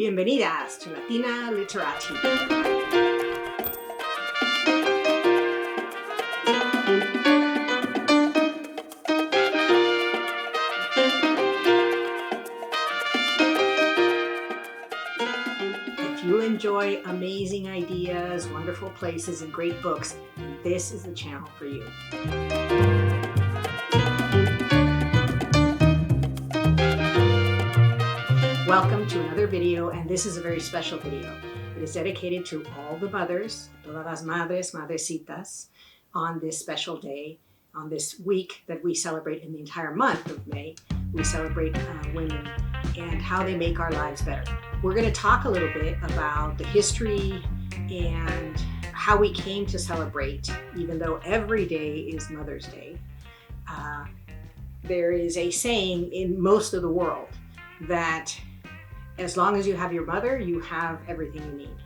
Bienvenidas to Latina Literati. If you enjoy amazing ideas, wonderful places, and great books, then this is the channel for you. Welcome to another video, and this is a very special video. It is dedicated to all the mothers, todas las madres, madrecitas, on this special day, on this week that we celebrate in the entire month of May. We celebrate women and how they make our lives better. We're going to talk a little bit about the history and how we came to celebrate, even though every day is Mother's Day. There is a saying in most of the world that as long as you have your mother, you have everything you need.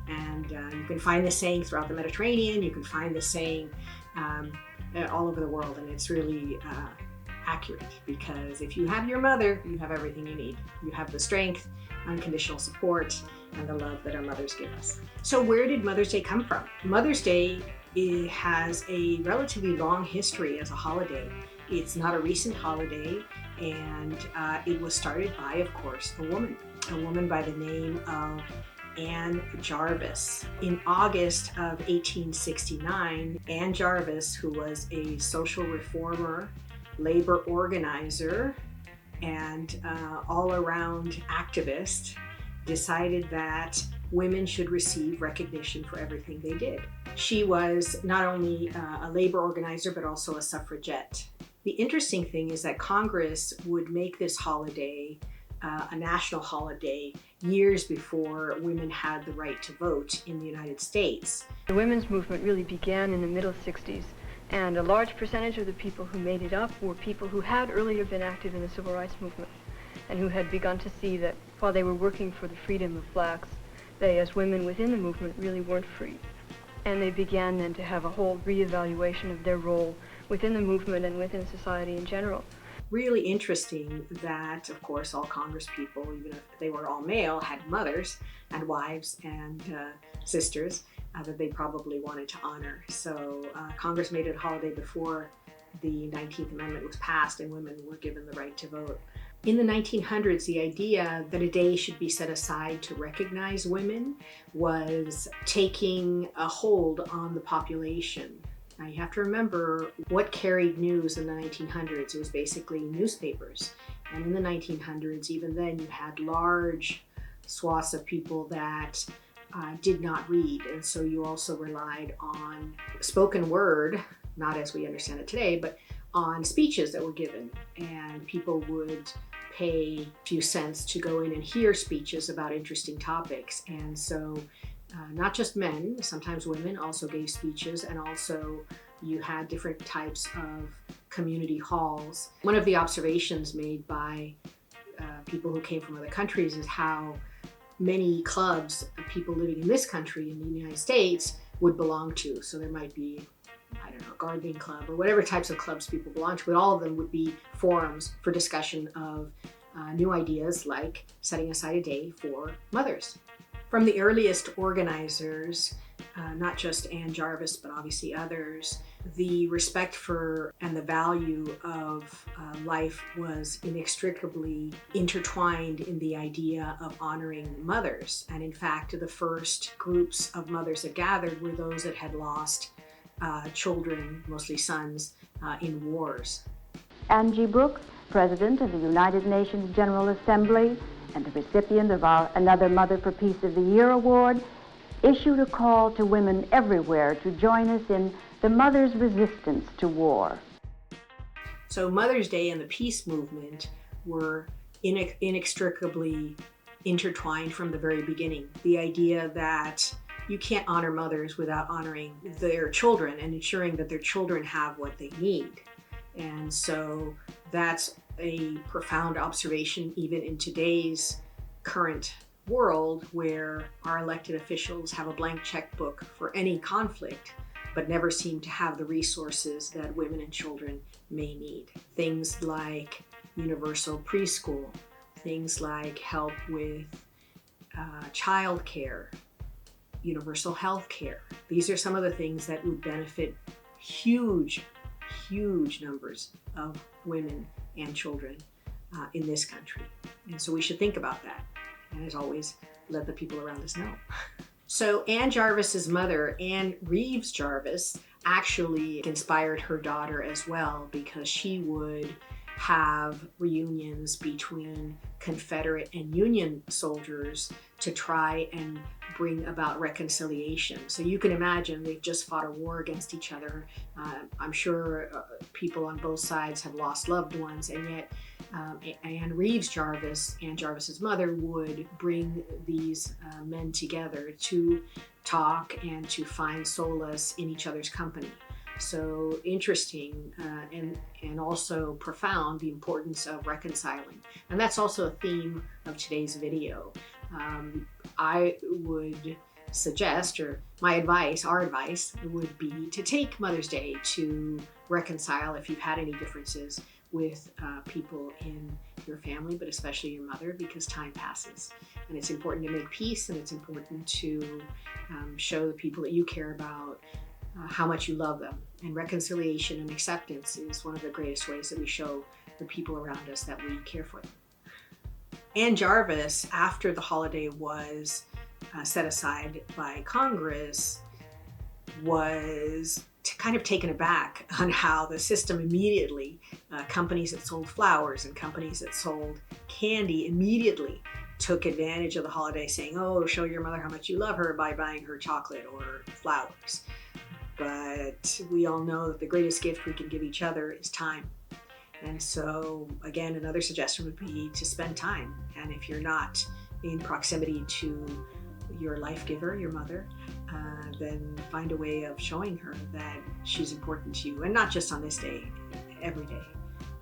And you can find this saying throughout the Mediterranean. You can find this saying all over the world. And it's really accurate, because if you have your mother, you have everything you need. You have the strength, unconditional support, and the love that our mothers give us. So where did Mother's Day come from? Mother's Day has a relatively long history as a holiday. It's not a recent holiday, and it was started by, of course, a woman by the name of Anne Jarvis. In August of 1869, Anne Jarvis, who was a social reformer, labor organizer, and all-around activist, decided that women should receive recognition for everything they did. She was not only a labor organizer, but also a suffragette. The interesting thing is that Congress would make this holiday a national holiday years before women had the right to vote in the United States. The women's movement really began in the middle 60s, and a large percentage of the people who made it up were people who had earlier been active in the civil rights movement and who had begun to see that while they were working for the freedom of blacks, they, as women within the movement, really weren't free. And they began then to have a whole reevaluation of their role within the movement and within society in general. Really interesting that, of course, all Congress people, even if they were all male, had mothers and wives and sisters that they probably wanted to honor. So Congress made it a holiday before the 19th Amendment was passed and women were given the right to vote. In the 1900s, the idea that a day should be set aside to recognize women was taking a hold on the population. Now you have to remember what carried news in the 1900s. It was basically newspapers. And in the 1900s, even then, you had large swaths of people that did not read. And so you also relied on spoken word, not as we understand it today, but on speeches that were given. And people would pay a few cents to go in and hear speeches about interesting topics. And so not just men, sometimes women also gave speeches, and also you had different types of community halls. One of the observations made by people who came from other countries is how many clubs of people living in this country, in the United States, would belong to. So there might be, I don't know, a gardening club or whatever types of clubs people belong to, but all of them would be forums for discussion of new ideas like setting aside a day for mothers. From the earliest organizers, not just Anne Jarvis, but obviously others, the respect for and the value of life was inextricably intertwined in the idea of honoring mothers. And in fact, the first groups of mothers that gathered were those that had lost children, mostly sons, in wars. Angie Brooks, President of the United Nations General Assembly and the recipient of our Another Mother for Peace of the Year Award, issued a call to women everywhere to join us in the Mother's Resistance to War. So Mother's Day and the peace movement were inextricably intertwined from the very beginning. The idea that you can't honor mothers without honoring their children and ensuring that their children have what they need. And so that's a profound observation even in today's current world, where our elected officials have a blank checkbook for any conflict, but never seem to have the resources that women and children may need. Things like universal preschool, things like help with child care, universal health care. These are some of the things that would benefit huge numbers of women and children in this country. And so we should think about that. And as always, let the people around us know. So Ann Jarvis's mother, Ann Reeves Jarvis, actually inspired her daughter as well, because she would have reunions between Confederate and Union soldiers to try and bring about reconciliation. So you can imagine they've just fought a war against each other. I'm sure people on both sides have lost loved ones, and yet Ann Reeves Jarvis, Ann Jarvis's mother, would bring these men together to talk and to find solace in each other's company. So interesting and also profound, the importance of reconciling. And that's also a theme of today's video. I would suggest, or my advice, our advice, would be to take Mother's Day to reconcile if you've had any differences with people in your family, but especially your mother, because time passes. And it's important to make peace, and it's important to show the people that you care about how much you love them. And reconciliation and acceptance is one of the greatest ways that we show the people around us that we care for them. Ann Jarvis, after the holiday was set aside by Congress, was kind of taken aback on how the system immediately, companies that sold flowers and companies that sold candy immediately took advantage of the holiday, saying, oh, show your mother how much you love her by buying her chocolate or flowers. But we all know that the greatest gift we can give each other is time. And so, again, another suggestion would be to spend time. And if you're not in proximity to your life giver, your mother, then find a way of showing her that she's important to you. And not just on this day, every day.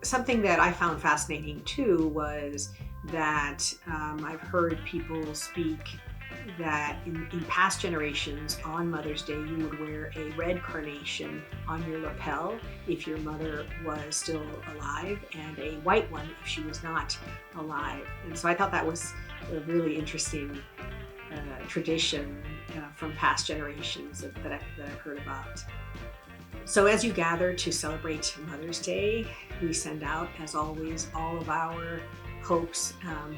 Something that I found fascinating too was that I've heard people speak that in past generations, on Mother's Day, you would wear a red carnation on your lapel if your mother was still alive, and a white one if she was not alive. And so I thought that was a really interesting tradition from past generations that I've heard about. So as you gather to celebrate Mother's Day, we send out, as always, all of our hopes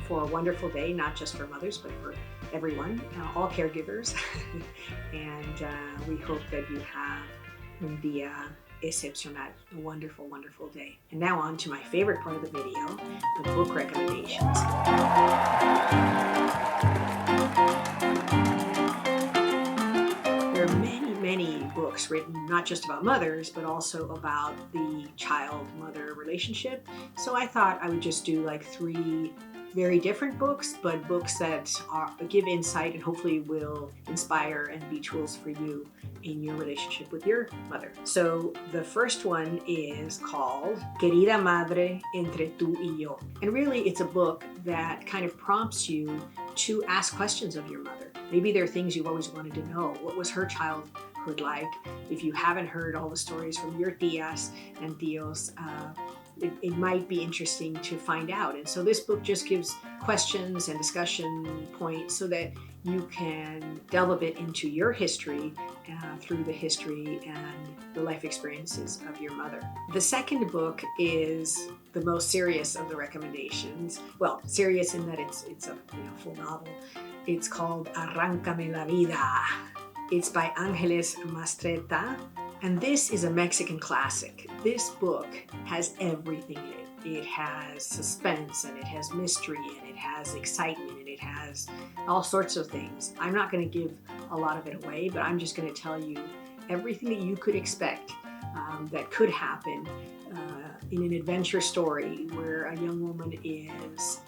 for a wonderful day, not just for mothers, but for everyone, all caregivers. And we hope that you have un día excepcional, a wonderful, wonderful day. And now on to my favorite part of the video, the book recommendations. There are many books written not just about mothers, but also about the child-mother relationship. So I thought I would just do like 3 very different books, but books that give insight and hopefully will inspire and be tools for you in your relationship with your mother. So the first one is called Querida Madre, Entre Tú y Yo. And really it's a book that kind of prompts you to ask questions of your mother. Maybe there are things you've always wanted to know. What was her childhood like? If you haven't heard all the stories from your tías and tíos, it might be interesting to find out. And so this book just gives questions and discussion points so that you can delve a bit into your history through the history and the life experiences of your mother. The second book is the most serious of the recommendations. Well, serious in that it's a full novel. It's called Arráncame la Vida. It's by Ángeles Mastretta. And this is a Mexican classic. This book has everything in it. It has suspense, and it has mystery, and it has excitement, and it has all sorts of things. I'm not going to give a lot of it away, but I'm just going to tell you everything that you could expect that could happen in an adventure story where a young woman is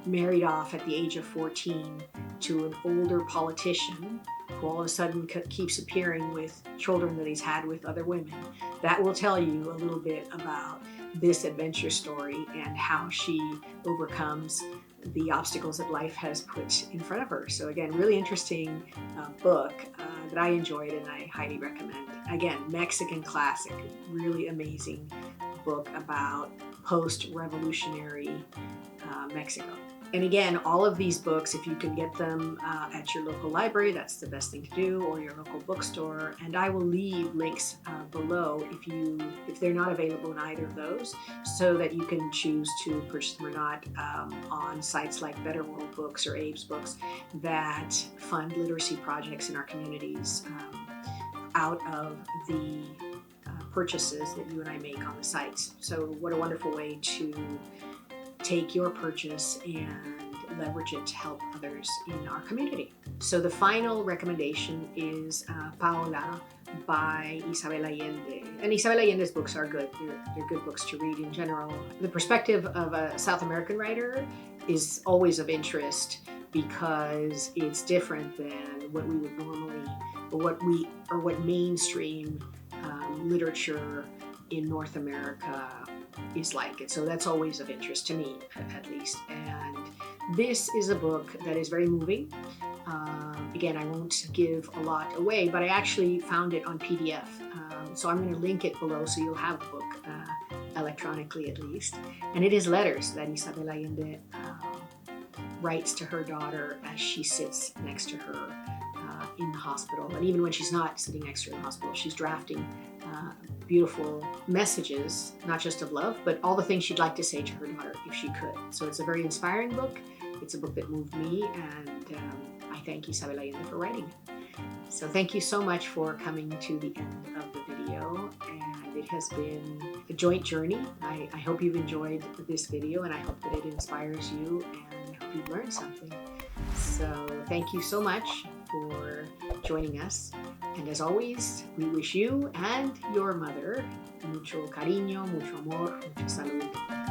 married off at the age of 14 to an older politician who all of a sudden keeps appearing with children that he's had with other women. That will tell you a little bit about this adventure story and how she overcomes the obstacles that life has put in front of her. So again, really interesting book that I enjoyed and I highly recommend. Again, Mexican classic, really amazing book about post-revolutionary Mexico. And again, all of these books, if you can get them at your local library, that's the best thing to do, or your local bookstore. And I will leave links below if they're not available in either of those, so that you can choose to purchase them or not on sites like Better World Books or Abe's Books that fund literacy projects in our communities out of the purchases that you and I make on the sites. So what a wonderful way to take your purchase and leverage it to help others in our community. So the final recommendation is Paola by Isabel Allende. And Isabel Allende's books are good. They're good books to read in general. The perspective of a South American writer is always of interest because it's different than what we would normally, or what mainstream literature in North America is like. And so that's always of interest to me, at least. And this is a book that is very moving. Again, I won't give a lot away, but I actually found it on PDF. So I'm going to link it below so you'll have the book electronically at least. And it is letters that Isabel Allende writes to her daughter as she sits next to her in the hospital. And even when she's not sitting next to her in the hospital, she's drafting beautiful messages, not just of love, but all the things she'd like to say to her daughter if she could. So it's a very inspiring book. It's a book that moved me, and I thank Isabel Allende for writing it. So thank you so much for coming to the end of the video, and it has been a joint journey. I hope you've enjoyed this video, and I hope that it inspires you, and I hope you've learned something. So thank you so much for joining us. And as always, we wish you and your mother mucho cariño, mucho amor, mucha salud.